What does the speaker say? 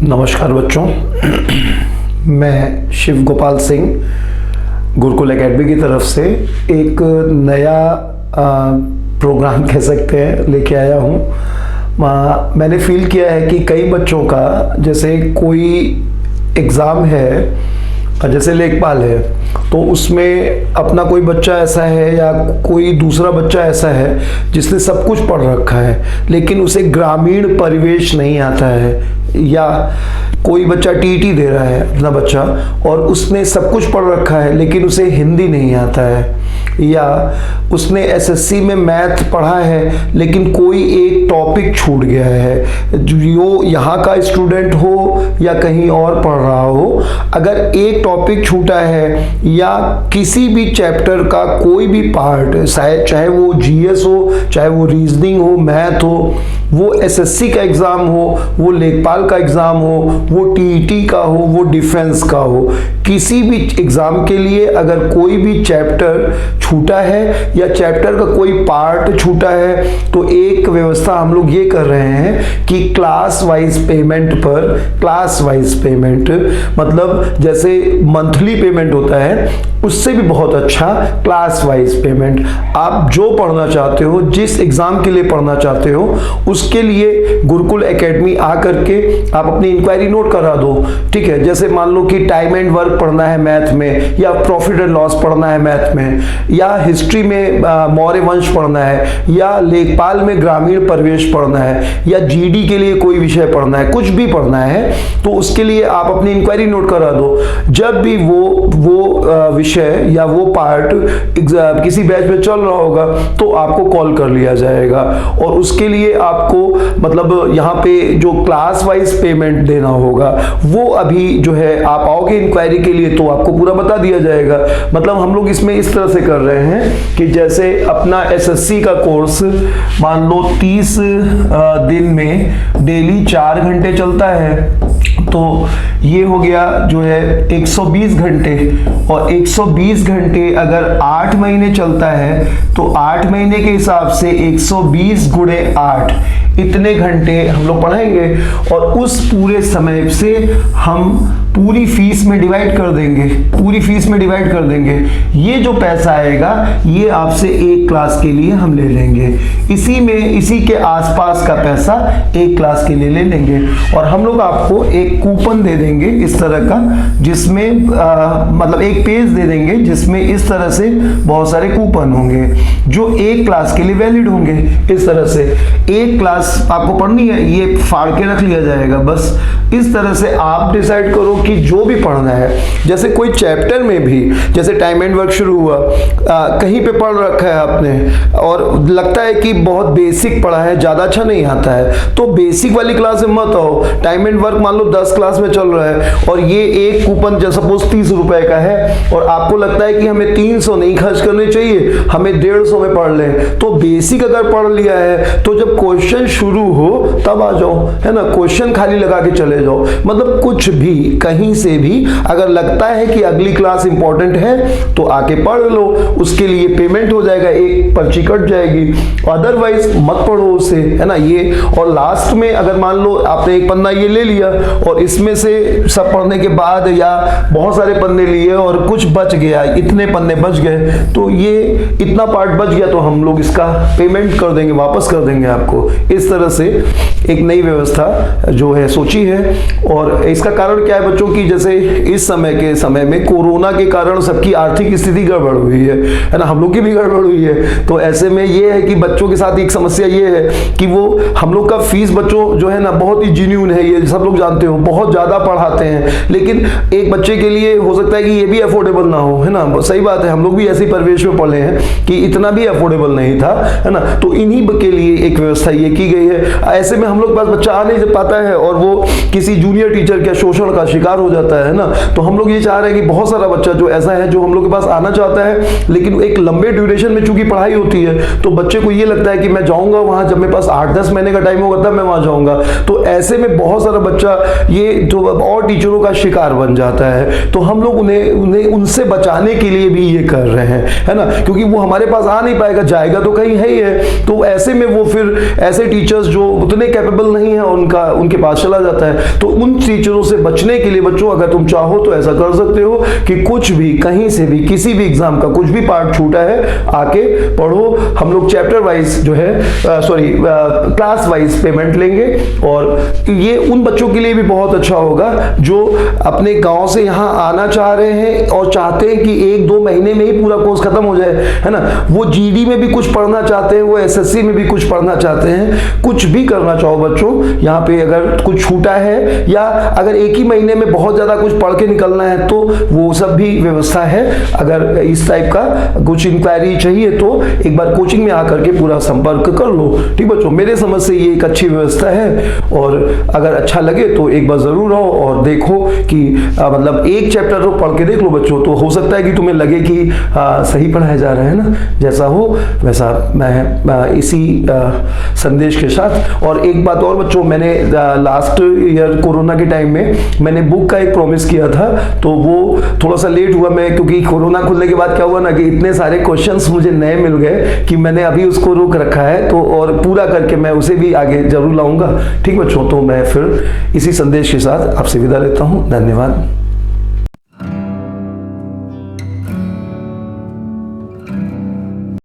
नमस्कार बच्चों, मैं शिव गोपाल सिंह गुरुकुल एकेडमी की तरफ से एक नया प्रोग्राम कह सकते हैं लेके आया हूँ। मैंने फील किया है कि कई बच्चों का जैसे कोई एग्ज़ाम है, जैसे लेखपाल है, तो उसमें अपना कोई बच्चा ऐसा है या कोई दूसरा बच्चा ऐसा है जिसने सब कुछ पढ़ रखा है लेकिन उसे ग्रामीण परिवेश नहीं आता है, या कोई बच्चा टीटी दे रहा है अपना बच्चा और उसने सब कुछ पढ़ रखा है लेकिन उसे हिंदी नहीं आता है, या उसने एसएससी में मैथ पढ़ा है लेकिन कोई एक टॉपिक छूट गया है। जो यहाँ का स्टूडेंट हो या कहीं और पढ़ रहा हो, अगर एक टॉपिक छूटा है या किसी भी चैप्टर का कोई भी पार्ट, चाहे वो जीएस हो, चाहे वो रीजनिंग हो, मैथ हो, वो एसएससी का एग्ज़ाम हो, वो लेखपाल का एग्ज़ाम हो, वो टीईटी का हो, वो डिफेंस का हो, किसी भी एग्ज़ाम के लिए अगर कोई भी चैप्टर छूटा है या चैप्टर का कोई पार्ट छूटा है तो एक व्यवस्था हम लोग ये कर रहे हैं कि क्लास वाइज पेमेंट पर, क्लास वाइज पेमेंट मतलब जैसे मंथली पेमेंट होता है उससे भी बहुत अच्छा क्लास वाइज पेमेंट। आप जो पढ़ना चाहते हो, जिस एग्ज़ाम के लिए पढ़ना चाहते हो, उसके लिए गुरुकुल एकेडमी आकर के आप अपनी इंक्वायरी नोट करा दो। ठीक है, जैसे मान लो कि टाइम एंड वर्क पढ़ना है मैथ में, या प्रॉफिट एंड लॉस पढ़ना है मैथ में, या हिस्ट्री में मौर्य वंश पढ़ना है, या लेखपाल में ग्रामीण परिवेश पढ़ना है, या जीडी के लिए कोई विषय पढ़ना है, कुछ भी पढ़ना है, तो उसके लिए आप अपनी इंक्वायरी नोट करा दो। जब भी वो विषय या वो पार्ट किसी बैच में चल रहा होगा तो आपको कॉल कर लिया जाएगा, और उसके लिए आपको मतलब यहाँ पे जो क्लास वाइज पेमेंट देना होगा वो अभी जो है आप आओगे इंक्वायरी के लिए तो आपको पूरा बता दिया जाएगा। मतलब हम लोग इसमें इस तरह से कर रहे हैं कि जैसे अपना एसएससी का कोर्स मान लो 30 दिन में डेली 4 घंटे चलता है, तो ये हो गया जो है 120 घंटे, और 120 घंटे अगर 8 महीने चलता है तो 8 महीने के हिसाब से 120 गुणे 8 इतने घंटे हम लोग पढ़ाएंगे, और उस पूरे समय से हम पूरी फीस में डिवाइड कर देंगे, पूरी फीस में डिवाइड कर देंगे। ये जो पैसा आएगा ये आपसे एक क्लास के लिए हम ले लेंगे, इसी के आसपास का पैसा एक क्लास के लिए ले लेंगे, और हम लोग आपको एक कूपन दे देंगे इस तरह का, जिसमें मतलब एक पेज दे देंगे जिसमें इस तरह से बहुत सारे कूपन होंगे जो एक क्लास के लिए वैलिड होंगे। इस तरह से एक क्लास आपको पढ़नी है, ये फाड़ के रख लिया जाएगा। बस इस तरह से आप डिसाइड करो कि जो भी पढ़ना है, जैसे कोई चैप्टर में भी, जैसे टाइम एंड वर्क शुरू हुआ, कहीं पे पढ़ रखा है आपने और लगता है कि बहुत बेसिक पढ़ा है, ज़्यादा अच्छा नहीं आता है, तो बेसिक वाली क्लास में मत आओ। टाइम एंड वर्क मान लो 10 क्लास में चल रहा है और ये एक कूपन सपोज 30 रुपए का है और आपको लगता है कि हमें 300 नहीं खर्च करने चाहिए, हमें 150 में पढ़ लें, तो बेसिक अगर पढ़ लिया है तो जब क्वेश्चन शुरू हो तब आ जाओ, है ना, क्वेश्चन खाली लगा के चले जाओ। मतलब कुछ भी कहीं से भी अगर लगता है कि अगली क्लास इंपॉर्टेंट है तो आके पढ़ लो, उसके लिए पेमेंट हो जाएगा, एक पर्ची कट जाएगी, अदरवाइज मत पढ़ो उसे, है ना ये। और लास्ट में अगर मान लो आपने एक पन्ना ये ले लिया और इसमें से सब पढ़ने के बाद या बहुत सारे पन्ने लिए और कुछ बच गया, इतने पन्ने बच गए, तो ये इतना पार्ट बच गया तो हम लोग इसका पेमेंट कर देंगे, वापस कर देंगे आपको। इस तरह से एक नई व्यवस्था जो है सोची है। और इसका कारण क्या है बच्चों की, जैसे इस समय में कोरोना के कारण सबकी आर्थिक स्थिति गड़बड़ हुई है ना, हम लोग की भी गड़बड़ हुई है, तो ऐसे में ये है कि बच्चों के साथ एक समस्या ये है कि वो हम लोग का फीस बच्चों जो है ना बहुत ही जेन्युइन है, ये सब लोग जानते हो, बहुत ज़्यादा पढ़ाते हैं, लेकिन एक बच्चे के लिए हो सकता है कि ये भी अफोर्डेबल ना हो, है ना, सही बात है, हम लोग भी ऐसी परिवेश में पढ़े हैं कि इतना भी अफोर्डेबल नहीं था, है ना, तो इन्हीं के लिए एक व्यवस्था ये की गई है। ऐसे में हम लोग पास बच्चा आ नहीं पाता है और वो किसी जूनियर टीचर के शोषण का शिकार हो जाता है ना, तो हम लोग ये चाह रहे हैं कि बहुत सारा बच्चा जो ऐसा है जो हम लोग के पास आना चाहता है लेकिन एक लंबे ड्यूरेशन में चूंकि पढ़ाई होती है तो बच्चे को ये लगता है कि मैं जाऊंगा वहां जब मेरे पास 8-10 महीने का टाइम होगा तब मैं वहां जाऊंगा, तो ऐसे में बहुत सारा बच्चा ये जो और टीचरों का शिकार बन जाता है। तो हम लोग उन्हें उनसे बचाने के लिए भी ये कर रहे हैं, है ना, क्योंकि वो हमारे पास आ नहीं पाएगा, जाएगा तो कहीं है ही है, तो ऐसे में वो फिर ऐसे टीचर्स जो उतने कैपेबल नहीं है उनके पास चला जाता है। तो उन टीचरों से बचने के लिए बच्चों, अगर तुम चाहो तो ऐसा कर सकते हो कि कुछ भी कहीं से भी किसी भी एग्जाम का कुछ भी पार्ट छूटा है आके पढ़ो। हम लोग चैप्टर वाइज जो है क्लास वाइज पेमेंट लेंगे, और ये उन बच्चों के लिए भी बहुत अच्छा होगा जो अपने गांव से यहाँ आना चाह रहे हैं और चाहते हैं कि 1-2 महीने में ही पूरा कोर्स खत्म हो जाए, है ना। वो जीडी में भी कुछ पढ़ना चाहते हैं, वो एसएससी में भी कुछ पढ़ना चाहते हैं। कुछ भी करना चाहो बच्चों, यहाँ पे अगर कुछ छूटा है या अगर एक ही महीने में बहुत ज्यादा कुछ पढ़ के निकलना है तो वो सब भी व्यवस्था है। अगर इस टाइप का कुछ इंक्वायरी चाहिए तो एक बार कोचिंग में आकर के पूरा संपर्क कर लो। ठीक बच्चों, मेरे समझ से ये एक अच्छी व्यवस्था है, और अगर अच्छा लगे तो एक बार जरूर आओ और देखो कि मतलब एक चैप्टर तो पढ़ के देख लो बच्चों, तो हो सकता है कि तुम्हें लगे कि सही पढ़ाया जा रहा है ना। जैसा हो वैसा मैं इसी संदेश के साथ। और एक बात और बच्चों, मैंने लास्ट ईयर कोरोना के टाइम में मैंने बुक का एक प्रॉमिस किया था, तो वो थोड़ा सा लेट हुआ मैं, क्योंकि कोरोना खुलने के बाद क्या हुआ ना कि इतने सारे क्वेश्चंस मुझे नए मिल गए कि मैंने अभी उसको रोक रखा है, तो और पूरा करके मैं उसे भी आगे जरूर लाऊंगा। ठीक बच्चों, तो मैं फिर इसी संदेश के साथ आपसे विदा लेता हूं। धन्यवाद।